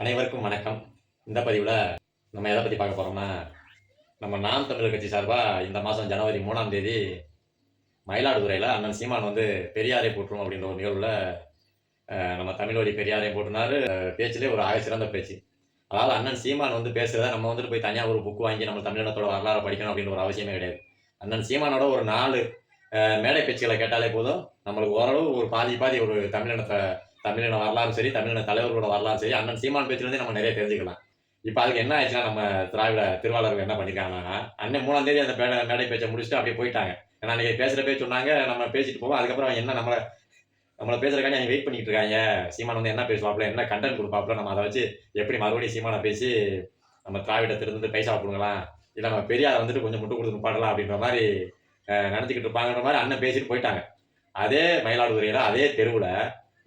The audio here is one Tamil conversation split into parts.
அனைவருக்கும் வணக்கம். இந்த பதிவுல நம்ம எத பத்தி பார்க்க போறோம்னா, நம்ம நாம் தமிழர் கட்சி சார்பா இந்த மாசம் ஜனவரி 3ஆம் தேதி மயிலாடுதுறையில அண்ணன் சீமான் வந்து பெரியாரை போற்றுவோம் அப்படின்ற ஒரு நிகழ்வுல நம்ம தமிழ் வழி பெரியாரை போற்றினாரு. பேச்சிலே ஒரு சிறந்த பேச்சு. அதாவது அண்ணன் சீமான் வந்து பேசுறத நம்ம வந்துட்டு போய் தனியா ஒரு புக் வாங்கி நம்ம தமிழினத்தோட வரலாற படிக்கணும் அப்படின்ற ஒரு அவசியமே கிடையாது. அண்ணன் சீமானோட ஒரு 4 மேடை பேச்சுக்கள கேட்டாலே போதும், நம்மளுக்கு ஓரளவு ஒரு பாதி பாதி ஒரு தமிழின வரலாறும் சரி, தமிழின தலைவர்களோட வரலாறும் சரி, அண்ணன் சீமான் பேச்சிலிருந்தே நம்ம நிறைய தெரிஞ்சுக்கலாம். இப்ப அதுக்கு என்ன ஆயிடுச்சுன்னா, நம்ம திராவிட திருவாளர்கள் என்ன பண்ணியிருக்காங்கன்னா, அண்ணன் 3ஆம் தேதி அந்த மேடை பேச்ச முடிச்சுட்டு அப்படியே போயிட்டாங்க. ஏன்னா அன்னைக்கு பேசுறப்பயே சொன்னாங்க, நம்ம பேசிட்டு போவோம். அதுக்கப்புறம் என்ன நம்மள நம்மள பேசுறதுக்காண்டி அவிங்க வெயிட் பண்ணிட்டு இருக்காங்க. சீமான் வந்து என்ன பேசுவாப்ல, என்ன கன்டென்ட் குடுப்பாப்ல, நம்ம அத வச்சு எப்படி மறுபடியும் சீமான பேசி, நம்ம திராவிடத்திலிருந்து பைசா புடுங்கலாம். இல்ல நம்ம பெரியார வந்துட்டு கொஞ்சம் முட்டு குடுத்து நிப்பாட்டலாம் அப்படின்ற மாரி நெனச்சுக்கிட்டு இருப்பாங்கன்ற மாரி அண்ணன் பேசிட்டு போயிட்டாங்க. அதே மயிலாடுதுறையில, அதே தெருவுல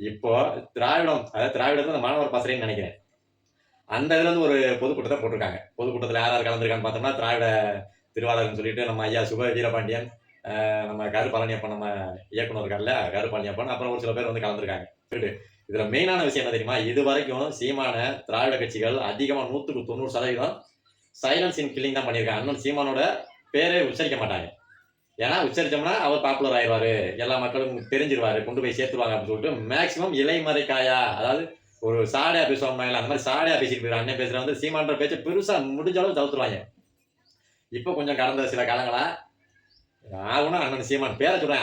இப்போ திராவிடம், அதாவது திராவிடத்துல இந்த மாணவர் பாசறைன்னு நெனைக்கிறேன். அந்த இதுல இருந்து ஒரு பொதுக்கூட்டத்த போட்டிருக்காங்க. பொதுக்கூட்டத்துல யார் யார் கலந்துருக்கான்னு பார்த்தோம்னா, திராவிட திருவாளர்ன்னு சொல்லிட்டு நம்ம ஐயா சுப வீரபாண்டியன், நம்ம கரு பழனியப்பன், நம்ம இயக்குனர் இருக்கார்ல கரு பழனியப்பன், அப்புறம் ஒரு சில பேர் வந்து கலந்துருக்காங்க. இதுல மெயினான விஷயம் என்ன தெரியுமா? இதுவரைக்கும் சீமான திராவிட கட்சிகள் அதிகமா 100க்கு 90% சைலன்ஸ் இன் கில்லிங் தான் பண்ணியிருக்காங்க. அண்ணன் சீமானோட பேரே உச்சரிக்க மாட்டாங்க. ஏன்னா உச்சரிச்சோம்னா அவர் பாப்புலர் ஆயிருவாரு, எல்லா மக்களும் தெரிஞ்சிருவாரு, கொண்டு போய் சேர்த்துருவாங்க அப்படின்னு சொல்லிட்டு மேக்சிமம் இலைமறை காயா, அதாவது ஒரு சாடையா பேசுவாங்க, அந்த மாதிரி சாடையா பேசிட்டு போயிரு. அண்ணன் பேசுற வந்து சீமான்ற பேச்சை பெருசா முடிஞ்ச அளவு தவிர்த்துருவாங்க. இப்போ கொஞ்சம் கடந்த சில காலங்களா ஆகுனா அண்ணன் சீமான் பேரை சொல்றாங்க.